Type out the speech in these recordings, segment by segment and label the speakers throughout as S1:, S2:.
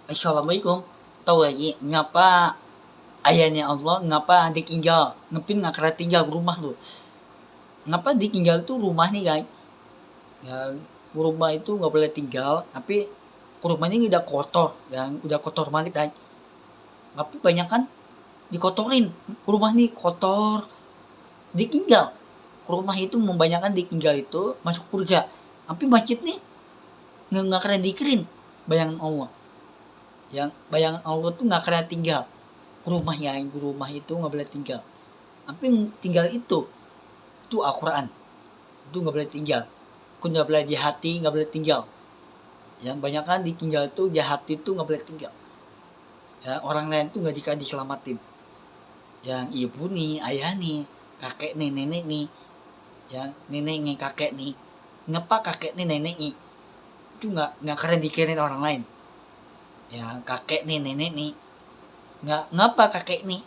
S1: Assalamualaikum. Tahu lagi ngapa ayahnya Allah ngapa ditinggal ngepin ngakara tinggal rumah lu. Ngapa ditinggal tuh rumah nih guys. Ya, rumah itu nggak boleh tinggal tapi rumahnya udah kotor dan udah kotor banget guys. Tapi banyak kan dikotorin. Rumah nih kotor ditinggal. Rumah itu membanyakan ditinggal itu masuk surga. Tapi masjid nih nggak keren dikirin bayangan Allah. Yang bayangan Allah tuh nggak keren tinggal rumahnya, rumah itu nggak boleh tinggal, tapi tinggal itu Al-Quran itu nggak boleh tinggal, aku nggak boleh di hati, nggak boleh tinggal. Yang banyak kan ditinggal tuh di hati tuh nggak boleh tinggal. Ya, orang lain tuh nggak dikasih diselamatin. Yang ibu nih, ayah nih, kakek nih, nenek nih, ya nenek nih, kakek nih, ngapa kakek nih, nenek nih itu nggak keren dikirin orang lain. Ya kakek nih, nenek nih, ngapa kakek nih,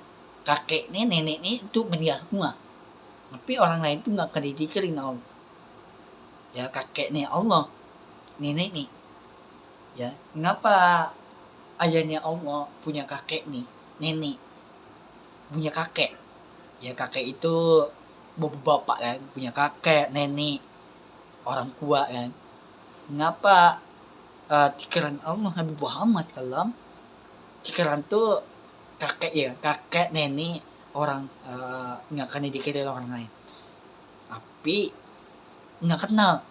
S1: nenek nih itu meninggal semua, tapi orang lain tuh nggak dikirin Allah. Ya kakek nih Allah, nenek nih, ya ngapa ayahnya Allah punya kakek nih, nenek punya kakek. Ya kakek itu bapak kan, punya kakek, nenek, orang tua kan. Ngapa pikiran Allah Nabi Muhammad kalam pikiran tuh kakek, ya kakek, nenek, orang nggak akan dikirim orang lain, tapi nggak kenal.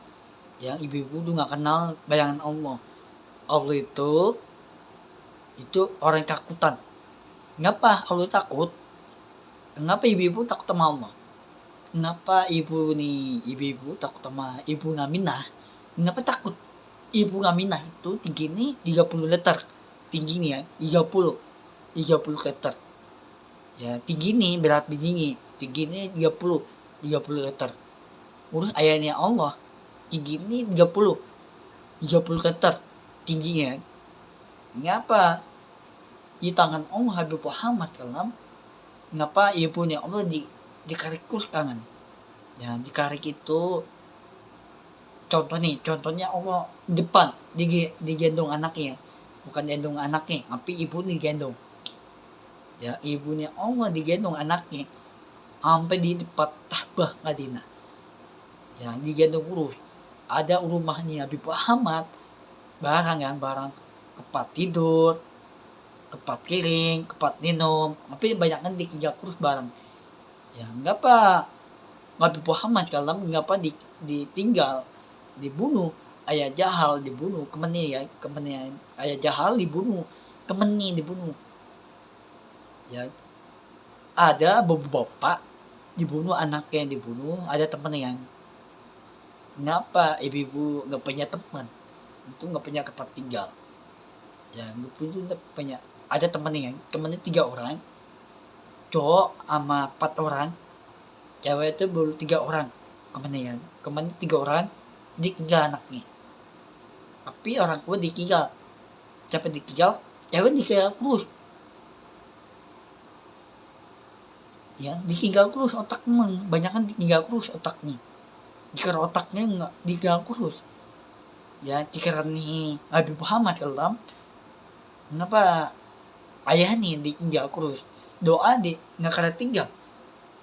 S1: Yang ibu-ibu tuh nggak kenal bayangan Allah. Allah itu orang yang takutan. Ngapa Allah takut? Ngapa ibu-ibu takut sama Allah? Ngapa ibu-ibu takut sama ibu Ngaminah? Ngapa takut? Ibu Ngaminah itu tinggi nih 30 meter. Tinggi nih ya, 30 meter. Ya, tinggi nih berat begini. Tinggi nih 30 meter. Urus ayahnya Allah. Tinggi nih 30 meter tingginya. Ngapa di tangan Allah Habib Muhammad kalam, ngapa ibunya Allah dikarik kurus tangan. Ya dikarik itu contohnya Allah depan digendong anaknya, bukan gendong anaknya tapi ibu digendong. Ya ibunya Allah digendong anaknya sampai di depan Ka'bah Madinah. Ya digendong kurus. Ada rumahnya Habib Muhammad, barang tempat tidur, tempat kiring, tempat minum, tapi banyak kan ditinggal kurus barang. Ya enggak pak, Nabi Muhammad kalau ngapa ditinggal, dibunuh, ayah Jahal dibunuh, kemeni ayah Jahal dibunuh, kemeni dibunuh. Ya ada bapak dibunuh, anaknya yang dibunuh, ada temen yang ngapa ibu-ibu nggak punya teman, itu nggak punya tempat tinggal. Ya nggak punya, ada temennya 3 orang, cowok sama 4 orang, cewek itu baru 3 orang. Kemana 3 orang ditinggal anaknya, tapi orang tua ditinggal, siapa ditinggal, cewek ditinggal terus. Ya ditinggal terus otaknya, banyak kan ditinggal terus otaknya, jika otaknya nggak ditinggal terus. Ya pikiran nih Habib Muhammad kalam, kenapa ayah nih ditinggal terus, doa di nggak kena tinggal,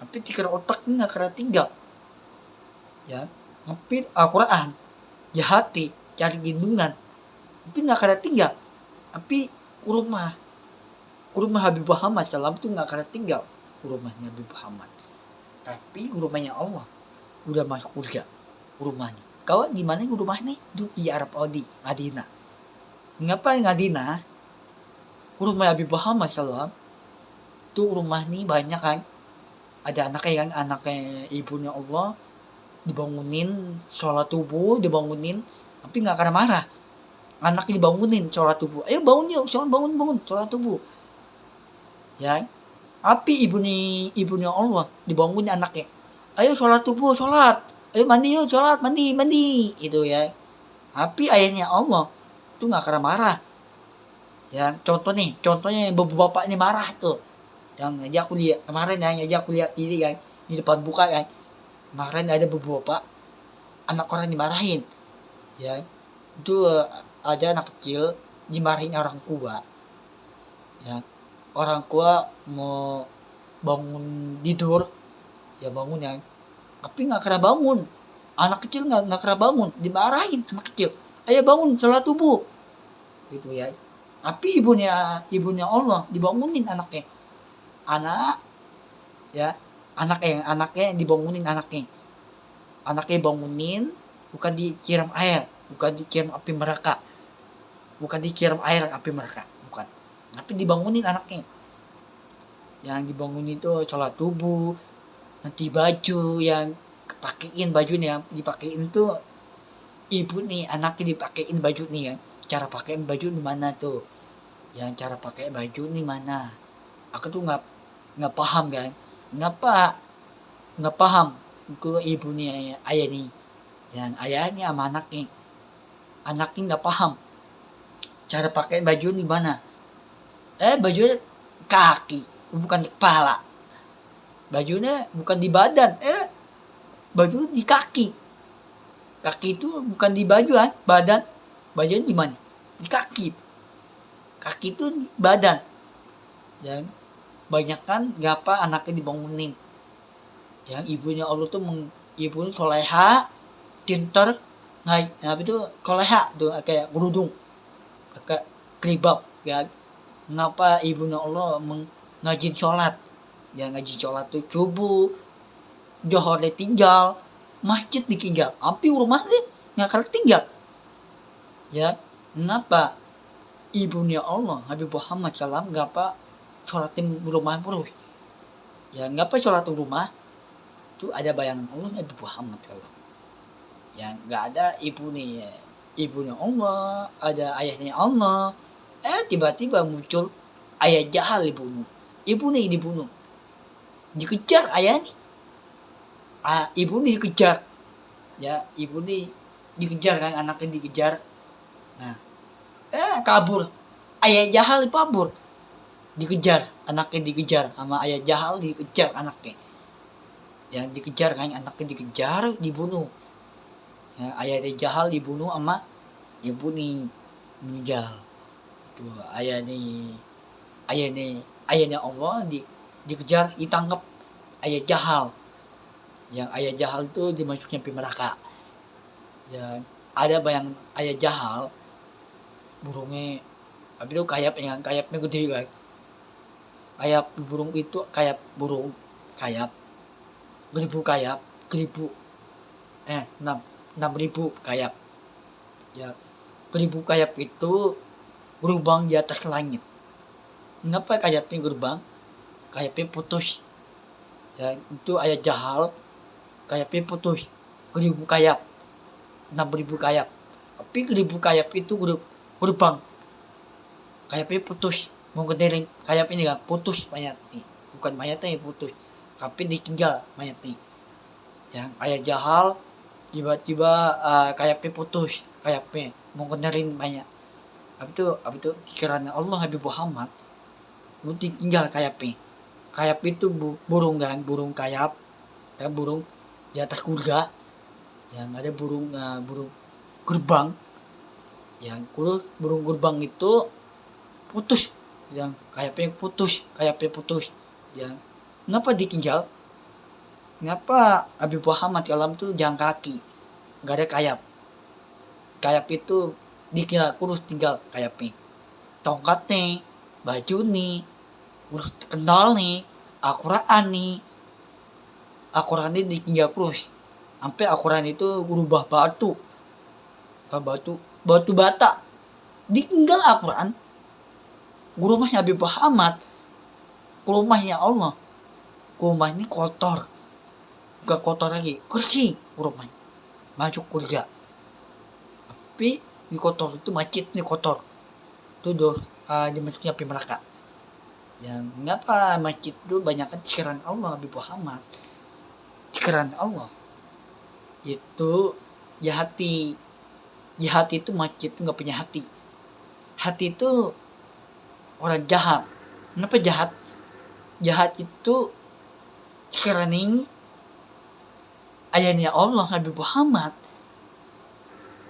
S1: tapi pikiran otaknya nggak kena tinggal. Ya ngepit Al-Quran ya hati cari lindungan, tapi nggak kena tinggal, tapi kurumah Habib Muhammad salam tuh nggak kena tinggal, rumahnya Habib Muhammad, tapi rumahnya Allah udah masuk surga rumahnya. Kau di mana rumah nih? Di Arab Saudi, Madinah. Ngapa Madinah? Rumah Habib Muhammad salam tuh rumah nih banyak kan, ada anaknya ibunya Allah dibangunin sholat subuh, dibangunin tapi nggak karena marah, anaknya dibangunin sholat subuh, ayo bangun yuk, bangun sholat subuh. Ya api ibunya Allah dibangunin anaknya, ayo sholat subuh, sholat, ayo mandi yuk, sholat, mandi itu ya. Api ayahnya Allah itu nggak karena marah. Ya contohnya bapak ini marah tuh, yang aja aku lihat kemarin, ini kan di depan buka kan, kemarin ada beberapa anak orang dimarahin. Ya itu ada anak kecil dimarahin orang tua, ya orang tua mau bangun tidur, ya bangun ya, tapi nggak kena bangun. Anak kecil nggak kena bangun, dimarahin anak kecil. Ayo bangun sholat subuh, gitu ya. Tapi ibunya Allah dibangunin anaknya. Anak ya, anaknya dibangunin anaknya. Anaknya bangunin, bukan disiram air, bukan disiram api neraka. Bukan disiram air api neraka, bukan. Tapi dibangunin anaknya. Yang dibangunin itu sholat subuh, nanti baju yang kepakein bajunya, dipakein tuh ibu nih, anaknya dipakein baju nih ya. Cara pakai baju di mana tuh? Yang cara pakai baju nih mana? Aku tuh nggak paham kan? Nggak paham. Aku ibu nih, ayah nih. Dan ayahnya sama anaknya nggak paham cara pakai baju di mana. Bajunya kaki, bukan di kepala. Bajunya bukan di badan, baju di kaki. Kaki itu bukan di baju kan, badan. Bajunya di mana? Di kaki. Kaki itu di badan. Dan banyak kan ngapa anaknya dibangunin. Yang ibunya Allah tuh ibunya soleha, pinter, apa itu soleha tuh kayak kerudung, kayak keribab ya. Ngapa ibunya Allah ngajin sholat? Ya ngaji sholat tuh subuh, johor ditinggal, masjid ditinggal, api rumah deh nggak tinggal. Ya, kenapa ibunya Allah Habib Muhammad SAW ngapa sholatin rumah terus? Ya ngapa sholat rumah? Tuh ada bayangan Allah Habib Muhammad SAW. Yang nggak ada ibunya Allah, ada ayahnya Allah. Tiba-tiba muncul ayah Jahal dibunuh. Ibu nih dibunuh. Dikejar ayah nih. Ibu nih dikejar. Ya, ibu nih dikejar kan, anaknya dikejar. Nah, kabur. Ayah Jahal kabur. Dikejar, anaknya dikejar sama ayah Jahal, dikejar anaknya. Ya, dikejar kan, anaknya dikejar, dibunuh. Ya, ayah Jahal dibunuh sama ibu nih meninggal. Tuh, ayahnya Allah dikejar, ditangkap ayah Jahal. Yang ayah Jahal tuh dimasuknya api neraka. Ya, ada bayang ayah Jahal burungnya, tapi itu kayapnya gede kan. Kayap burung itu kayap 6.000 kayap. Ya, 1.000 kayap itu gerbang di atas langit. Kenapa kayapnya gerbang? Kayapnya putus. Ya, itu ayah Jahal, kayapnya putus. 1.000 kayap, 6.000 kayap. Tapi 1.000 kayap itu gerbang. Kayapnya putus. Mau kedeleng kayap ini kan putus mayat nih. Bukan mayatnya putus, tapi ditinggal mayat nih. Yang ayah Jahal tiba-tiba kayapnya putus, kayapnya mau kedeleng mayat. Habis itu kiranya Allah Habib Muhammad lu tinggal kayapnya. Kayap itu burung kan, burung kayap, ya burung di atas kurga. Yang ada burung gerbang. Yang burung gerbang itu putus, yang kayapnya putus. Yang kenapa ditinggal? Kenapa Habib Muhammad alam tuh jalan kaki, nggak ada kayap? Kayap itu ditinggal kurus, tinggal kayapnya. Tongkat nih, baju nih, kurus kendal nih, Al-Quran nih. Al-Quran ini ditinggal kurus. Sampai Al-Quran itu berubah batu bata. Ditinggal Al-Quran. Rumahnya Habib Muhammad, rumahnya Allah. Rumah ini kotor. Bukan kotor lagi, kursi rumahnya. Masuk kurga. Tapi di kotor itu masjid nih kotor. Itu dimasuknya api neraka. Yang mengapa masjid itu banyakkan pikiran Allah Habib Muhammad. Pikiran Allah. Itu ya hati. Di hati itu masjid itu nggak punya hati. Hati itu orang jahat. Kenapa jahat? Jahat itu karena ayahnya Allah Habib Muhammad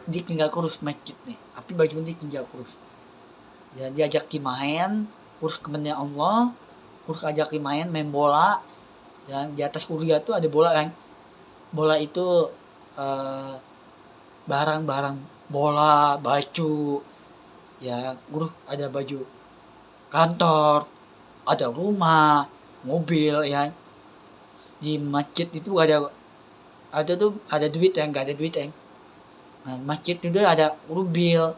S1: ditinggal kurus masjid nih. Tapi baju ditinggal kurus. ya diajakin main terus kemennya Allah, terus ajakin main bola, ya di atas kuliah tuh ada bola kan, bola itu barang-barang bola, baju, ya terus ada baju kantor, ada rumah, mobil, ya di masjid itu ada duit yang nggak ada duit yang, nah, masjid itu ada mobil,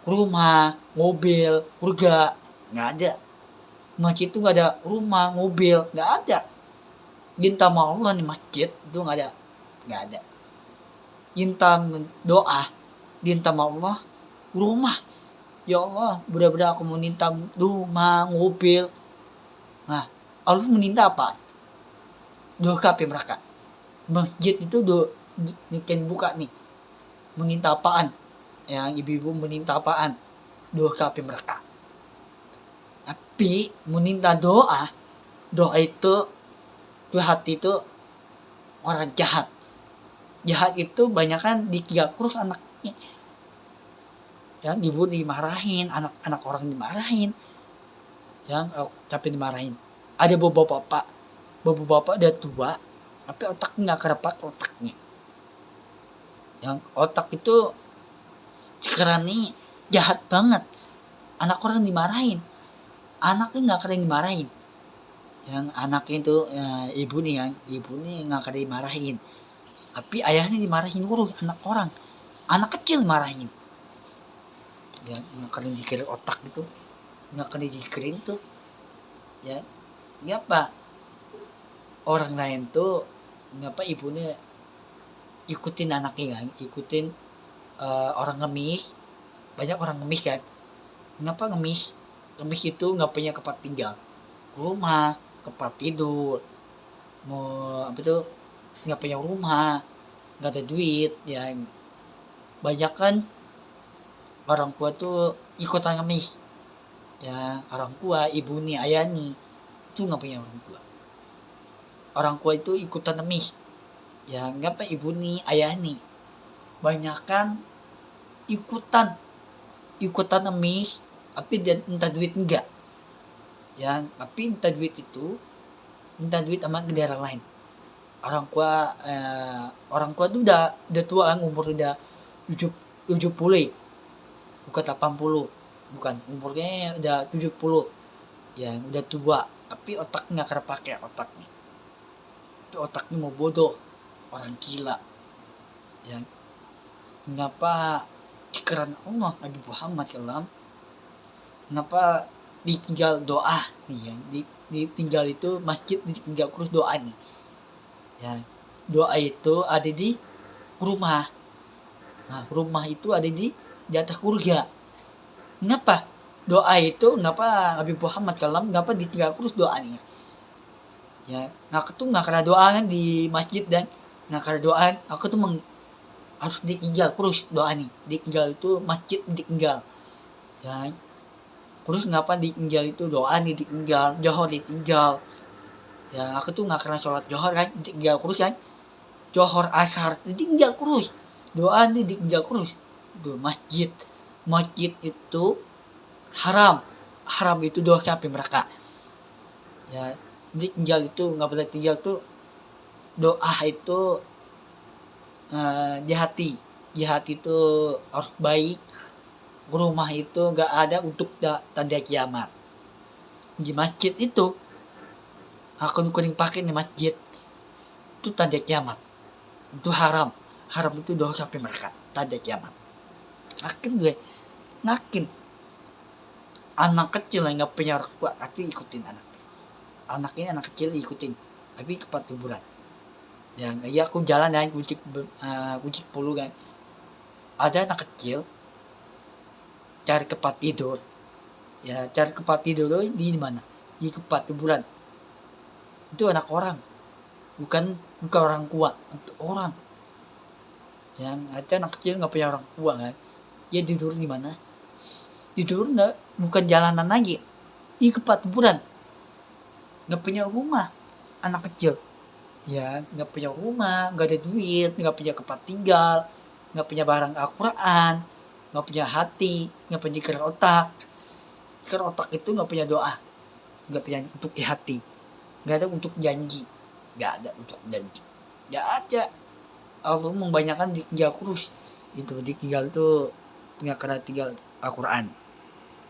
S1: rumah, mobil, surga, nggak ada. Masjid itu nggak ada rumah, mobil, nggak ada. Minta sama Allah nih masjid itu nggak ada. Minta doa, minta sama Allah rumah. Ya Allah, benar-benar aku mau minta rumah, mobil. Nah, Allah meminta apa? Dua kape mereka. Masjid itu bikin buka nih. Meminta apaan? Yang ibu-ibu meminta apaan? Dua kape mereka. Tapi meminta doa itu hati itu orang jahat. Jahat itu banyak kan kurus anaknya. Ya, ibu dimarahin, anak orang dimarahin. Yang capek dimarahin. Ada bapak-bapak udah tua, tapi otaknya nggak kerepak otaknya. Yang otak itu sekarang nih jahat banget. Anak orang dimarahin, anaknya nggak keren dimarahin. Yang anaknya itu ibu nih nggak keren dimarahin, tapi ayahnya dimarahin terus anak kecil dimarahin. Ya nggak keren dikirim otak gitu, nggak keren dikirim tuh. Ya ngapa orang lain tuh ngapa ibunya ikutin anaknya kan, ikutin orang ngemis, banyak orang ngemis kan. Ngapa ngemis itu nggak punya tempat tinggal, rumah, tempat tidur, mau apa tuh, nggak punya rumah, nggak ada duit. Ya banyak kan orang tua tuh ikutan ngemis. Ya orang tua, ibu nih, ayah nih itu nggak punya orang tua. Orang tua itu ikutan ngemis. Ya ngapa ibu nih, ayah nih banyak kan ikutan ngemis, tapi dia minta duit enggak. Ya tapi minta duit sama negara lain. Orang tua tuh udah tua kan, umur udah 70, bukan 80, bukan, umurnya udah 70. Ya udah tua, tapi otaknya nggak kepake otaknya. Itu otaknya mau bodoh, orang gila. Ya ngapa dikeren Allah Nabi Muhammad SAW, ngapa ditinggal doa nih ya, ditinggal itu masjid, ditinggal terus doa nih. Ya doa itu ada di rumah. Nah rumah itu ada di atas surga. Ngapa doa itu, ngapa Nabi Muhammad SAW ngapa ditinggal terus doa nih? Ya aku tuh nggak kena doa kan di masjid, dan nggak kena doa, aku tuh harus ditinggal terus doa nih. Ditinggal itu masjid ditinggal. Ya terus ngapa ditinggal itu doa nih, ditinggal johor ditinggal. Ya aku tuh nggak kena sholat johor kan, ditinggal terus kan. Johor asar ditinggal terus, doa nih ditinggal terus. Tuh masjid itu haram itu doa sampai mereka. Ya ditinggal itu nggak boleh tinggal tuh doa itu di hati itu harus baik. Rumah itu nggak ada untuk tanda kiamat. Di masjid itu aku kuning pakai nih, masjid itu tanda kiamat. Itu haram itu doa sampai mereka tanda kiamat. Ngakin anak kecil yang nggak punya orang tua, tapi ikutin anaknya anak kecil ikutin, tapi tempat hiburan. Ya aku jalan dan kucing puluh kan, ada anak kecil cari tempat tidur. Ya cari tempat tidur di mana? Di tempat hiburan. Itu anak orang, bukan orang tua, itu orang. Yang ada anak kecil nggak punya orang tua kan, dia tidur di mana? Tidur nggak, bukan jalanan lagi, di tempat hiburan. Nggak punya rumah, anak kecil. Ya nggak punya rumah, nggak ada duit, nggak punya tempat tinggal, nggak punya barang Al-Quran, nggak punya hati, nggak punya pikiran otak. Karena otak itu nggak punya doa, nggak punya untuk hati, nggak ada untuk janji, nggak ada untuk janji, nggak ada. Allah membanyakan ditinggal kurus itu, ditinggal tuh nggak kena tinggal Al-Quran.